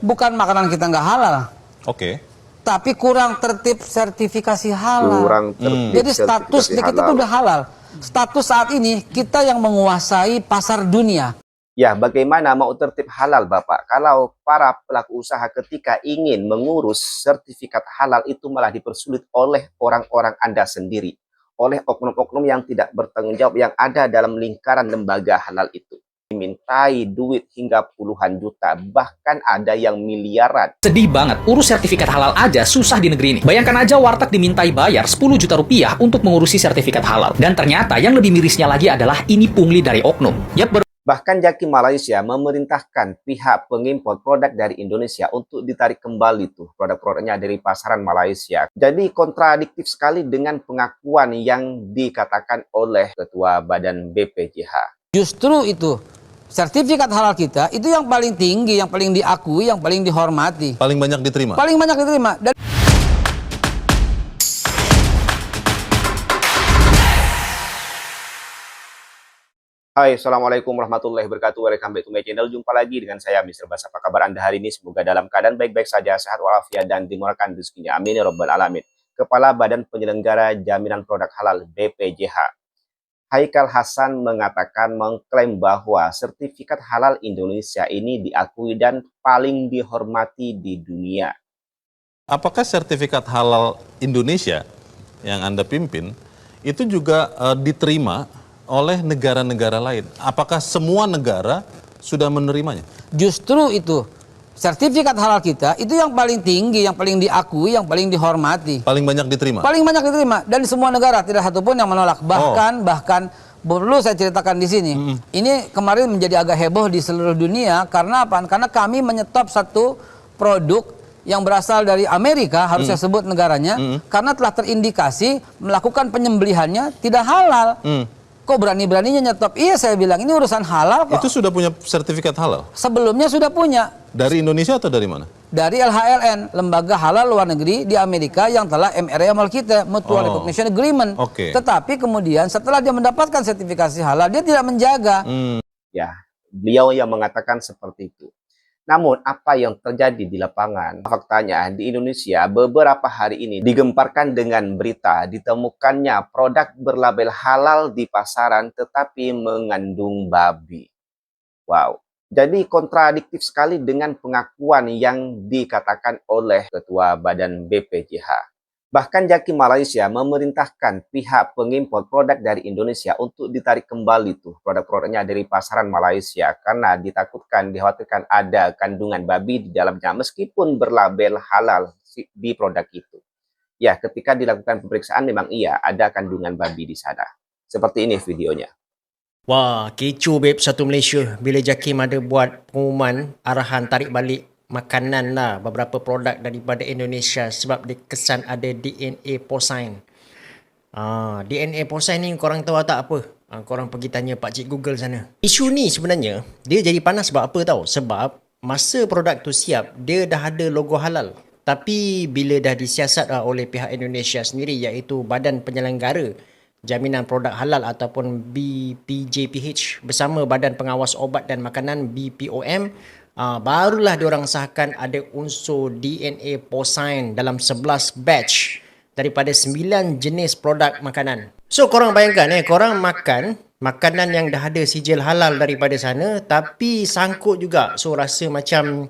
Bukan makanan kita nggak halal. Oke. Tapi kurang tertib sertifikasi halal. Kurang tertib Jadi status sertifikasi kita tuh halal. udah halal. Status saat ini kita yang menguasai pasar dunia. Ya, bagaimana mau tertib halal, Bapak? Kalau para pelaku usaha ketika ingin mengurus sertifikat halal itu malah dipersulit oleh orang-orang Anda sendiri, oleh oknum-oknum yang tidak bertanggung jawab yang ada dalam lingkaran lembaga halal itu. Dimintai duit hingga puluhan juta, bahkan ada yang miliaran. Sedih banget, urus sertifikat halal aja susah di negeri ini. Bayangkan aja warteg dimintai bayar 10 juta rupiah untuk mengurusi sertifikat halal. Dan ternyata yang lebih mirisnya lagi adalah ini pungli dari oknum. Bahkan Jakim Malaysia memerintahkan pihak pengimpor produk dari Indonesia untuk ditarik kembali tuh produk-produknya dari pasaran Malaysia. Jadi kontradiktif sekali dengan pengakuan yang dikatakan oleh Ketua Badan BPJH. Justru itu, sertifikat halal kita itu yang paling tinggi, yang paling diakui, yang paling dihormati. Paling banyak diterima? Paling banyak diterima. Dan Hai, Assalamualaikum warahmatullahi wabarakatuh. Welcome back to my channel. Jumpa lagi dengan saya, Mr. Bas. Apa kabar Anda hari ini? Semoga dalam keadaan baik-baik saja, sehat walafiat, dan dimurahkan rezekinya. Amin ya rabbal alamin. Kepala Badan Penyelenggara Jaminan Produk Halal BPJH, Haikal Hasan mengklaim bahwa sertifikat halal Indonesia ini diakui dan paling dihormati di dunia. Apakah sertifikat halal Indonesia yang Anda pimpin itu juga diterima oleh negara-negara lain? Apakah semua negara sudah menerimanya? justru itu, sertifikat halal kita itu yang paling tinggi, yang paling diakui, yang paling dihormati. Paling banyak diterima? Paling banyak diterima dan semua negara, tidak satupun yang menolak. Bahkan perlu saya ceritakan di sini. Ini kemarin menjadi agak heboh di seluruh dunia karena apa? Karena kami menyetop satu produk yang berasal dari Amerika, harus saya sebut negaranya, karena telah terindikasi melakukan penyembelihannya tidak halal. Kok berani-beraninya nyetop? Iya, saya bilang ini urusan halal kok. Itu sudah punya sertifikat halal? Sebelumnya sudah punya. Dari Indonesia atau dari mana? Dari LHLN, Lembaga Halal Luar Negeri di Amerika yang telah MRA sama kita, Mutual Recognition Agreement. Tetapi kemudian setelah dia mendapatkan sertifikasi halal, dia tidak menjaga. Ya, beliau yang mengatakan seperti itu. Namun, apa yang terjadi di lapangan? Faktanya, di Indonesia beberapa hari ini digemparkan dengan berita ditemukannya produk berlabel halal di pasaran tetapi mengandung babi. Wow. Jadi kontradiktif sekali dengan pengakuan yang dikatakan oleh Ketua Badan BPJH. Bahkan Jakim Malaysia memerintahkan pihak pengimpor produk dari Indonesia untuk ditarik kembali tuh produk-produknya dari pasaran Malaysia karena dikhawatirkan ada kandungan babi di dalamnya meskipun berlabel halal di produk itu. Ya, ketika dilakukan pemeriksaan memang iya ada kandungan babi di sana. Seperti ini videonya. Wah, kecoh babe satu Malaysia bila Jakim ada buat pengumuman arahan tarik balik makanan lah beberapa produk daripada Indonesia sebab dia kesan ada DNA porcine. DNA porcine ni korang tahu tak apa? Korang pergi tanya pakcik Google sana. Isu ni sebenarnya dia jadi panas sebab apa tahu? Sebab masa produk tu siap, dia dah ada logo halal. Tapi bila dah disiasat oleh pihak Indonesia sendiri iaitu Badan Penyelenggara Jaminan Produk Halal ataupun BPJPH bersama Badan Pengawas Obat dan Makanan BPOM, barulah diorang sahkan ada unsur DNA porcine dalam 11 batch daripada 9 jenis produk makanan. So korang bayangkan korang makan makanan yang dah ada sijil halal daripada sana tapi sangkut juga. So rasa macam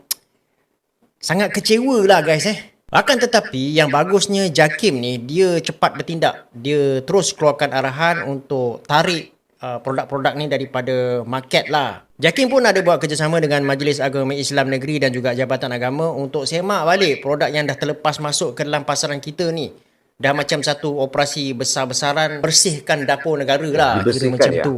sangat kecewa lah guys Akan tetapi yang bagusnya Jakim ni dia cepat bertindak. Dia terus keluarkan arahan untuk tarik produk-produk ni daripada market lah. Jakim pun ada buat kerjasama dengan Majlis Agama Islam Negeri dan juga Jabatan Agama untuk semak balik produk yang dah terlepas masuk ke dalam pasaran kita ni. Dah macam satu operasi besar-besaran bersihkan dapur negara lah. Kira macam tu.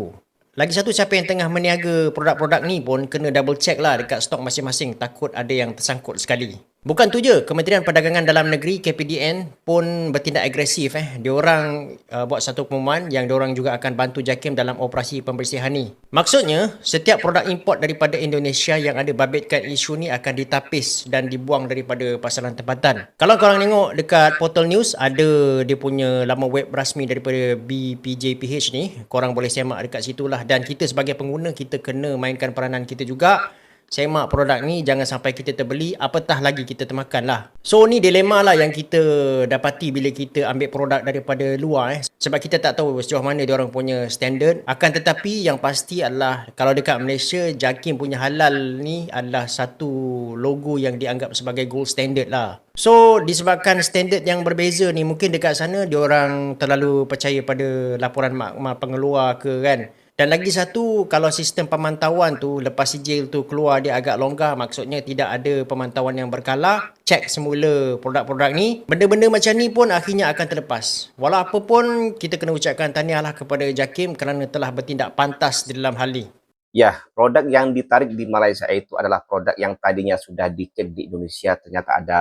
Lagi satu, siapa yang tengah meniaga produk-produk ni pun kena double check lah dekat stok masing-masing. Takut ada yang tersangkut sekali. Bukan tu je, Kementerian Perdagangan Dalam Negeri KPDN pun bertindak agresif. Diorang buat satu pengumuman yang diorang juga akan bantu Jakim dalam operasi pembersihan ni. Maksudnya, setiap produk import daripada Indonesia yang ada babitkan isu ni akan ditapis dan dibuang daripada pasaran tempatan. Kalau korang tengok dekat portal news, ada dia punya laman web rasmi daripada BPJPH ni. Korang boleh semak dekat situ lah. Dan kita sebagai pengguna, kita kena mainkan peranan kita juga semak produk ni, jangan sampai kita terbeli, apatah lagi kita termakan lah. So ni dilema lah yang kita dapati bila kita ambil produk daripada luar sebab kita tak tahu sejauh mana diorang punya standard. Akan tetapi yang pasti adalah kalau dekat Malaysia, JAKIM punya halal ni adalah satu logo yang dianggap sebagai gold standard lah. So disebabkan standard yang berbeza ni, mungkin dekat sana diorang terlalu percaya pada laporan makmal pengeluar ke kan. Dan lagi satu, kalau sistem pemantauan tu lepas sijil tu keluar dia agak longgar, maksudnya tidak ada pemantauan yang berkala, cek semula produk-produk ni, benda-benda macam ni pun akhirnya akan terlepas. Walau apa pun, kita kena ucapkan tahniahlah kepada JAKIM kerana telah bertindak pantas di dalam hal ni. Ya, produk yang ditarik di Malaysia itu adalah produk yang tadinya sudah dicek di Indonesia, ternyata ada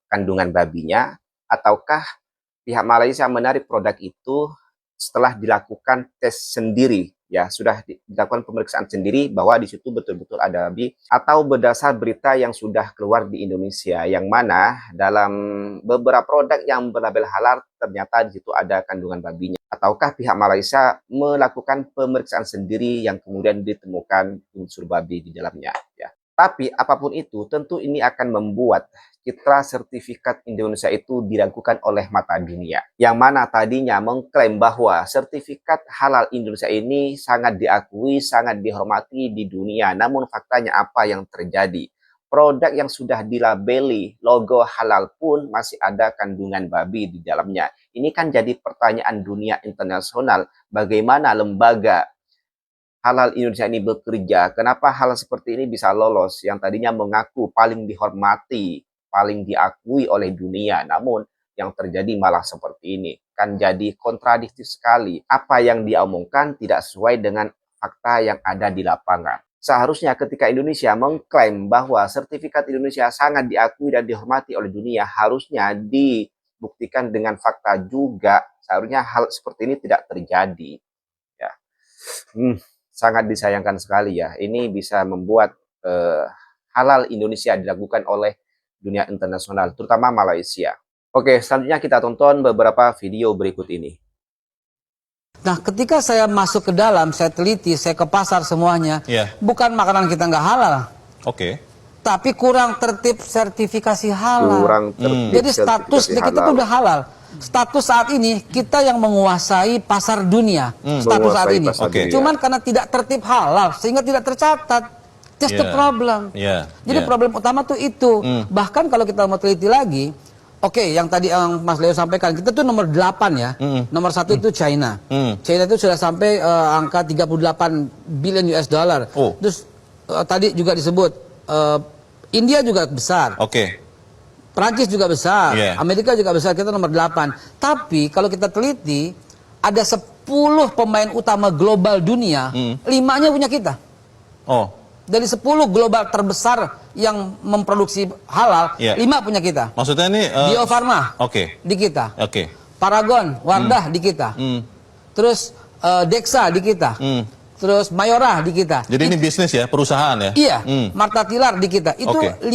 kandungan babinya, ataukah pihak Malaysia menarik produk itu setelah dilakukan tes sendiri, ya sudah dilakukan pemeriksaan sendiri bahwa di situ betul-betul ada babi, atau berdasar berita yang sudah keluar di Indonesia yang mana dalam beberapa produk yang berlabel halal ternyata di situ ada kandungan babinya, ataukah pihak Malaysia melakukan pemeriksaan sendiri yang kemudian ditemukan unsur babi di dalamnya, ya. Tapi apapun itu, tentu ini akan membuat citra sertifikat Indonesia itu diragukan oleh mata dunia. Yang mana tadinya mengklaim bahwa sertifikat halal Indonesia ini sangat diakui, sangat dihormati di dunia. Namun faktanya apa yang terjadi? Produk yang sudah dilabeli logo halal pun masih ada kandungan babi di dalamnya. Ini kan jadi pertanyaan dunia internasional. Bagaimana lembaga halal Indonesia ini bekerja? Kenapa hal seperti ini bisa lolos? Yang tadinya mengaku paling dihormati, paling diakui oleh dunia, namun yang terjadi malah seperti ini. Kan jadi kontradiktif sekali. Apa yang diomongkan tidak sesuai dengan fakta yang ada di lapangan. Seharusnya ketika Indonesia mengklaim bahwa sertifikat Indonesia sangat diakui dan dihormati oleh dunia, harusnya dibuktikan dengan fakta juga. Seharusnya hal seperti ini tidak terjadi. Ya. Sangat disayangkan sekali ya. Ini bisa membuat halal Indonesia dilakukan oleh dunia internasional, terutama Malaysia. Oke, selanjutnya kita tonton beberapa video berikut ini. Nah, ketika saya masuk ke dalam, saya teliti, saya ke pasar semuanya, bukan makanan kita nggak halal. Oke. Tapi kurang tertib sertifikasi halal. Kurang tertib Jadi status sertifikasi kita tuh udah halal. Status saat ini kita yang menguasai pasar dunia. Status saat ini. Cuman karena tidak tertib halal sehingga tidak tercatat. That's the problem. Jadi problem utama tuh itu. Bahkan kalau kita mau teliti lagi, oke, yang tadi yang Mas Leo sampaikan, kita tuh nomor 8 ya. Nomor 1 itu China. China itu sudah sampai angka 38 billion US dollar. Terus tadi juga disebut India juga besar. Prancis juga besar. Amerika juga besar, kita nomor 8. Tapi kalau kita teliti, ada 10 pemain utama global dunia, 5-nya punya kita. Dari 10 global terbesar yang memproduksi halal, 5 punya kita. Maksudnya ini Bio Farma di kita. Paragon, Wardah di kita. Terus Dexa di kita. Terus Mayora di kita. Jadi ini bisnis ya, perusahaan ya? Iya, Marta Tilar di kita. Itu 5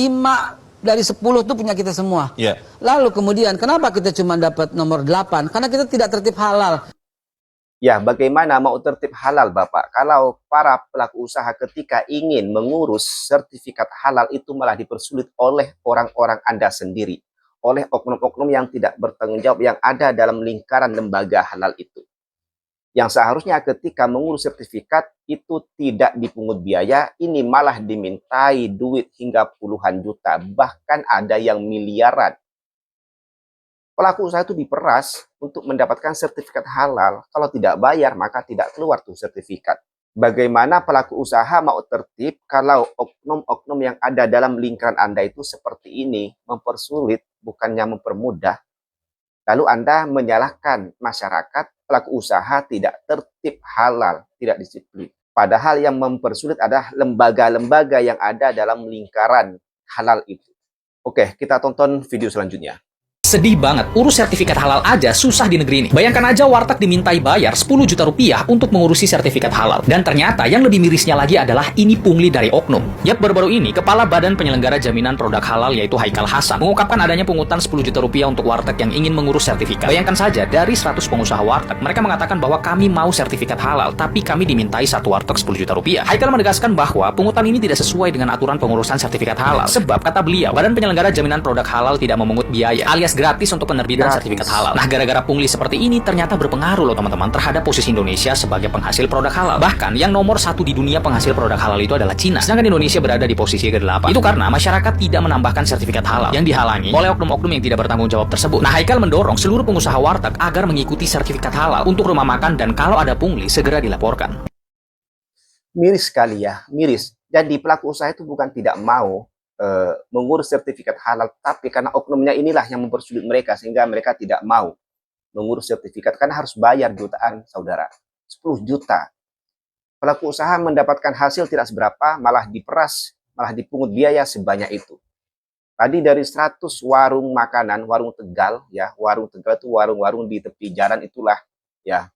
dari 10 itu punya kita semua. Lalu kemudian kenapa kita cuma dapat nomor 8? Karena kita tidak tertib halal. Ya, bagaimana mau tertib halal, Bapak? Kalau para pelaku usaha ketika ingin mengurus sertifikat halal itu malah dipersulit oleh orang-orang Anda sendiri, oleh oknum-oknum yang tidak bertanggung jawab yang ada dalam lingkaran lembaga halal itu. Yang seharusnya ketika mengurus sertifikat itu tidak dipungut biaya, ini malah dimintai duit hingga puluhan juta, bahkan ada yang miliaran. Pelaku usaha itu diperas untuk mendapatkan sertifikat halal. Kalau tidak bayar, maka tidak keluar tuh sertifikat. Bagaimana pelaku usaha mau tertib kalau oknum-oknum yang ada dalam lingkaran Anda itu seperti ini, mempersulit, bukannya mempermudah. Lalu Anda menyalahkan masyarakat, pelaku usaha tidak tertib halal, tidak disiplin. Padahal yang mempersulit adalah lembaga-lembaga yang ada dalam lingkaran halal itu. Oke, kita tonton video selanjutnya. Sedih banget, urus sertifikat halal aja susah di negeri ini. Bayangkan aja warteg dimintai bayar 10 juta rupiah untuk mengurusi sertifikat halal. Dan ternyata yang lebih mirisnya lagi adalah ini pungli dari oknum. Yap, baru-baru ini Kepala Badan Penyelenggara Jaminan Produk Halal yaitu Haikal Hasan mengungkapkan adanya pungutan 10 juta rupiah untuk warteg yang ingin mengurus sertifikat. Bayangkan saja, dari 100 pengusaha warteg, mereka mengatakan bahwa kami mau sertifikat halal, tapi kami dimintai satu warteg 10 juta rupiah. Haikal menegaskan bahwa pungutan ini tidak sesuai dengan aturan pengurusan sertifikat halal. Sebab, kata beliau, Badan Penyelenggara Jaminan Produk Halal tidak memungut biaya, alias gratis untuk penerbitan sertifikat halal. Nah, gara-gara pungli seperti ini ternyata berpengaruh loh teman-teman terhadap posisi Indonesia sebagai penghasil produk halal. Bahkan yang nomor 1 di dunia penghasil produk halal itu adalah Cina. Sedangkan Indonesia berada di posisi ke-8. Itu karena masyarakat tidak menambahkan sertifikat halal yang dihalangi oleh oknum-oknum yang tidak bertanggung jawab tersebut. Nah, Haikal mendorong seluruh pengusaha warteg agar mengikuti sertifikat halal untuk rumah makan dan kalau ada pungli segera dilaporkan. Miris sekali ya, miris. Jadi pelaku usaha itu bukan tidak mau mengurus sertifikat halal, tapi karena oknumnya inilah yang mempersulit mereka sehingga mereka tidak mau mengurus sertifikat karena harus bayar jutaan, saudara. 10 juta. Pelaku usaha mendapatkan hasil tidak seberapa, malah diperas, malah dipungut biaya sebanyak itu. Tadi dari 100 warung makanan, warung Tegal ya, warung Tegal itu warung-warung di tepi jalan itulah ya,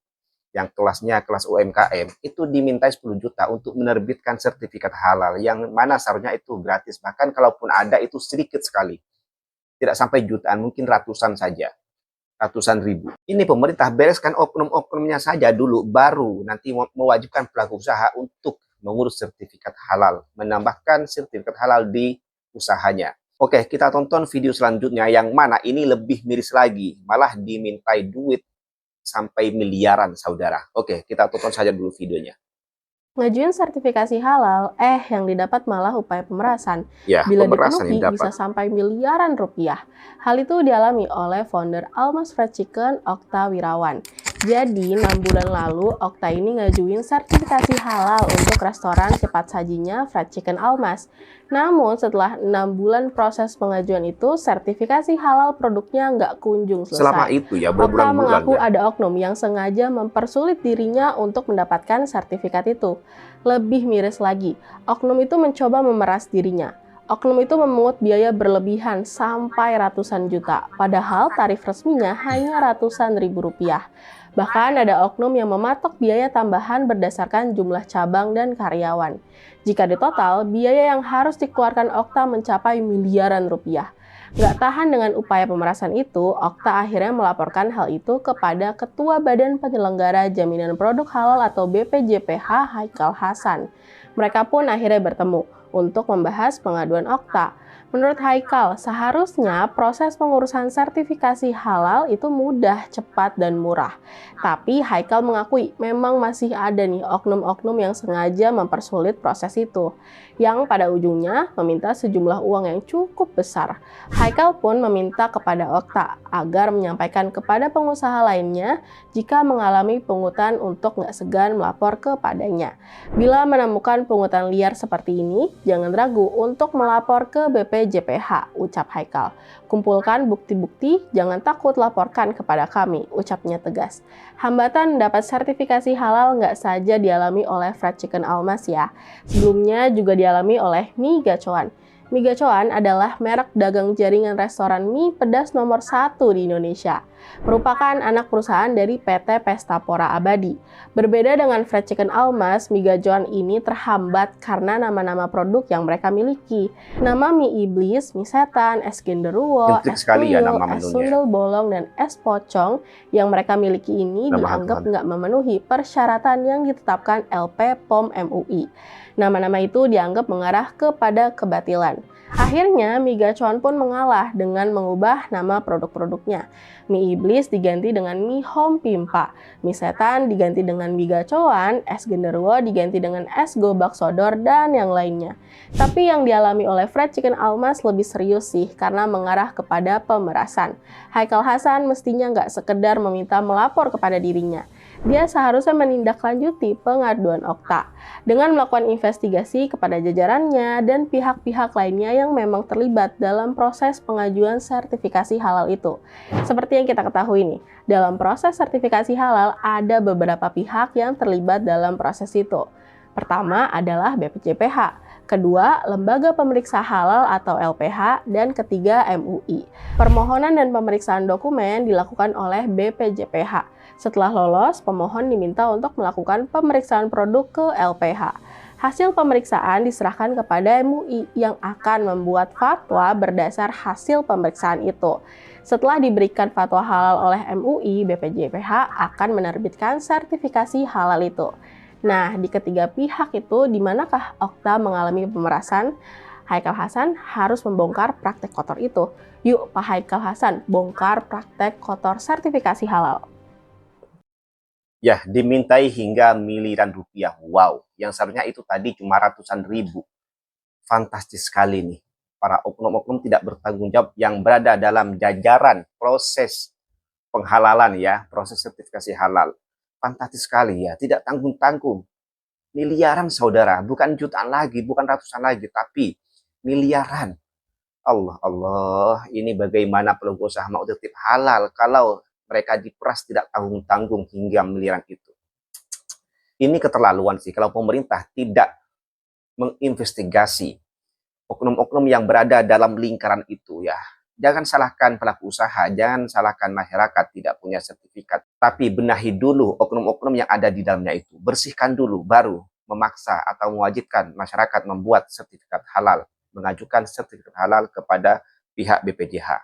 yang kelasnya kelas UMKM, itu dimintai 10 juta untuk menerbitkan sertifikat halal, yang mana seharusnya itu gratis. Bahkan kalaupun ada itu sedikit sekali. Tidak sampai jutaan, mungkin ratusan saja. Ratusan ribu. Ini pemerintah bereskan oknum-oknumnya saja dulu, baru nanti mewajibkan pelaku usaha untuk mengurus sertifikat halal, menambahkan sertifikat halal di usahanya. Oke, kita tonton video selanjutnya yang mana ini lebih miris lagi, malah dimintai duit sampai miliaran, saudara. Oke, kita tonton saja dulu videonya. Ngajuin sertifikasi halal, yang didapat malah upaya pemerasan. Ya, Bila pemerasan dipenuhi yang dapat. bisa sampai miliaran rupiah. Hal itu dialami oleh founder Almas Fried Chicken, Okta Wirawan. Jadi, 6 bulan lalu, Okta ini ngajuin sertifikasi halal untuk restoran cepat sajinya Fried Chicken Almas. Namun, setelah 6 bulan proses pengajuan itu, sertifikasi halal produknya nggak kunjung selesai. Selama itu ya, Okta berbulan-bulan mengaku ya. ada oknum yang sengaja mempersulit dirinya untuk mendapatkan sertifikat itu. Lebih miris lagi, oknum itu mencoba memeras dirinya. Oknum itu memungut biaya berlebihan sampai ratusan juta, padahal tarif resminya hanya ratusan ribu rupiah. Bahkan ada oknum yang mematok biaya tambahan berdasarkan jumlah cabang dan karyawan. Jika ditotal, biaya yang harus dikeluarkan Okta mencapai miliaran rupiah. Nggak tahan dengan upaya pemerasan itu, Okta akhirnya melaporkan hal itu kepada Ketua Badan Penyelenggara Jaminan Produk Halal atau BPJPH, Haikal Hasan. Mereka pun akhirnya bertemu untuk membahas pengaduan Okta. Menurut Haikal, seharusnya proses pengurusan sertifikasi halal itu mudah, cepat, dan murah. Tapi Haikal mengakui memang masih ada nih oknum-oknum yang sengaja mempersulit proses itu, yang pada ujungnya meminta sejumlah uang yang cukup besar. Haikal pun meminta kepada Okta agar menyampaikan kepada pengusaha lainnya jika mengalami pungutan untuk nggak segan melapor kepadanya. Bila menemukan pungutan liar seperti ini, jangan ragu untuk melapor ke BPJPH, ucap Haikal. Kumpulkan bukti-bukti, jangan takut laporkan kepada kami, ucapnya tegas. Hambatan mendapat sertifikasi halal nggak saja dialami oleh Fried Chicken Almas ya. Sebelumnya juga dialami oleh Mie Gacoan. Mie Gacoan adalah merek dagang jaringan restoran mie pedas nomor 1 di Indonesia. Merupakan anak perusahaan dari PT Pestapora Abadi. Berbeda dengan Fried Chicken Almas, Mie Gacoan ini terhambat karena nama-nama produk yang mereka miliki. Nama mie iblis, mie setan, es genderuwo, es tuyul, es sundel bolong, dan es pocong yang mereka miliki ini dianggap nggak memenuhi persyaratan yang ditetapkan LP POM MUI. Nama-nama itu dianggap mengarah kepada kebatilan. Akhirnya, Mie Gacoan pun mengalah dengan mengubah nama produk-produknya. Mie iblis diganti dengan mie home pimpa, mie setan diganti dengan Mie Gacoan, es genderuwo diganti dengan es gobak sodor, dan yang lainnya. Tapi yang dialami oleh Fried Chicken Almas lebih serius sih, karena mengarah kepada pemerasan. Haikal Hasan mestinya nggak sekedar meminta melapor kepada dirinya. Dia seharusnya menindaklanjuti pengaduan Okta dengan melakukan investigasi kepada jajarannya dan pihak-pihak lainnya yang memang terlibat dalam proses pengajuan sertifikasi halal itu. Seperti yang kita ketahui nih, dalam proses sertifikasi halal ada beberapa pihak yang terlibat dalam proses itu. Pertama adalah BPJPH. kedua, Lembaga Pemeriksa Halal atau LPH, dan ketiga, MUI. Permohonan dan pemeriksaan dokumen dilakukan oleh BPJPH. Setelah lolos, pemohon diminta untuk melakukan pemeriksaan produk ke LPH. Hasil pemeriksaan diserahkan kepada MUI yang akan membuat fatwa berdasar hasil pemeriksaan itu. Setelah diberikan fatwa halal oleh MUI, BPJPH akan menerbitkan sertifikasi halal itu. Nah, di ketiga pihak itu, di manakah Okta mengalami pemerasan? Haikal Hasan harus membongkar praktek kotor itu. Yuk, Pak Haikal Hasan, bongkar praktek kotor sertifikasi halal. Ya, dimintai hingga miliaran rupiah. Wow, yang seharusnya itu tadi cuma ratusan ribu. Fantastis sekali nih. Para oknum-oknum tidak bertanggung jawab yang berada dalam jajaran proses penghalalan ya, proses sertifikasi halal. Fantastis sekali ya, tidak tanggung-tanggung. Miliaran saudara, bukan jutaan lagi, bukan ratusan lagi, tapi miliaran. Allah, ini bagaimana pelaku usaha mau tertib halal kalau mereka diperas tidak tanggung-tanggung hingga miliaran itu. Ini keterlaluan sih kalau pemerintah tidak menginvestigasi oknum-oknum yang berada dalam lingkaran itu ya. Jangan salahkan pelaku usaha, jangan salahkan masyarakat tidak punya sertifikat. Tapi benahi dulu oknum-oknum yang ada di dalamnya itu. Bersihkan dulu, baru memaksa atau mewajibkan masyarakat membuat sertifikat halal. Mengajukan sertifikat halal kepada pihak BPJH.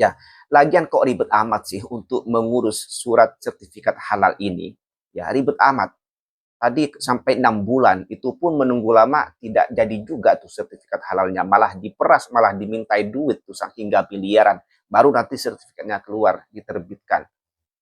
Ya, lagian kok ribet amat sih untuk mengurus surat sertifikat halal ini. Ya, ribet amat. Tadi sampai 6 bulan, itu pun menunggu lama, tidak jadi juga tuh sertifikat halalnya. Malah diperas, malah dimintai duit tuh hingga miliaran. Baru nanti sertifikatnya keluar, diterbitkan.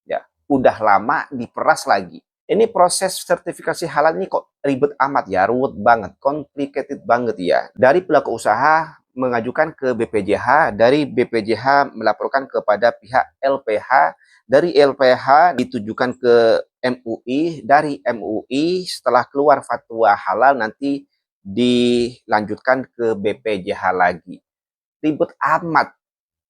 Ya, udah lama diperas lagi. Ini proses sertifikasi halal ini kok ribet amat ya, ruwet banget, complicated banget ya. Dari pelaku usaha mengajukan ke BPJH, dari BPJH melaporkan kepada pihak LPH, dari LPH ditujukan ke MUI, dari MUI setelah keluar fatwa halal nanti dilanjutkan ke BPJH lagi. Ribet amat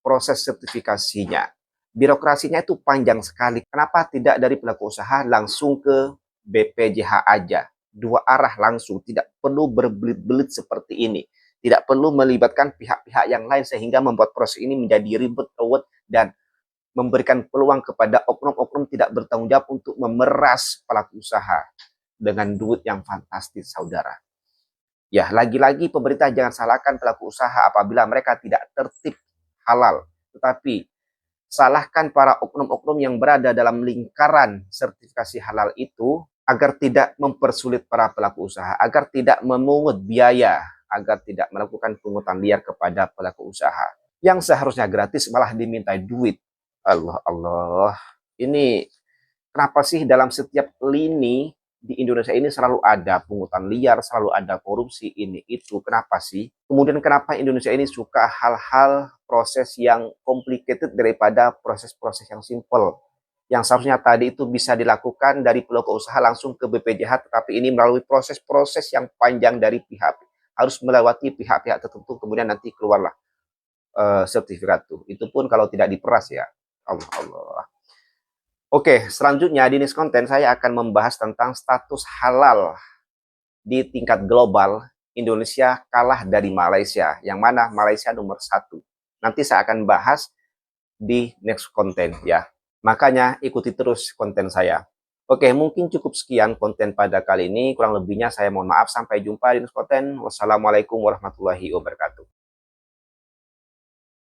proses sertifikasinya. Birokrasinya itu panjang sekali. Kenapa tidak dari pelaku usaha langsung ke BPJH aja? Dua arah langsung, tidak perlu berbelit-belit seperti ini. Tidak perlu melibatkan pihak-pihak yang lain sehingga membuat proses ini menjadi ribet, ruwet, dan memberikan peluang kepada oknum-oknum tidak bertanggung jawab untuk memeras pelaku usaha dengan duit yang fantastis, saudara. Ya, lagi-lagi pemerintah jangan salahkan pelaku usaha apabila mereka tidak tertib halal. Tetapi salahkan para oknum-oknum yang berada dalam lingkaran sertifikasi halal itu agar tidak mempersulit para pelaku usaha, agar tidak memungut biaya, agar tidak melakukan pungutan liar kepada pelaku usaha. Yang seharusnya gratis malah dimintai duit. Allah. Ini kenapa sih dalam setiap lini di Indonesia ini selalu ada pungutan liar, selalu ada korupsi, ini, itu. Kenapa sih? Kemudian kenapa Indonesia ini suka hal-hal proses yang complicated daripada proses-proses yang simple? Yang seharusnya tadi itu bisa dilakukan dari pelaku usaha langsung ke BPJH, tetapi ini melalui proses-proses yang panjang dari pihak, harus melewati pihak-pihak tertentu, kemudian nanti keluarlah sertifikat itu pun kalau tidak diperas ya. Allah. Oke, selanjutnya di next konten saya akan membahas tentang status halal di tingkat global. Indonesia kalah dari Malaysia, yang mana Malaysia nomor 1. Nanti saya akan bahas di next konten ya. Makanya ikuti terus konten saya. Oke, mungkin cukup sekian konten pada kali ini. Kurang lebihnya saya mohon maaf. Sampai jumpa di next konten. Wassalamualaikum warahmatullahi wabarakatuh.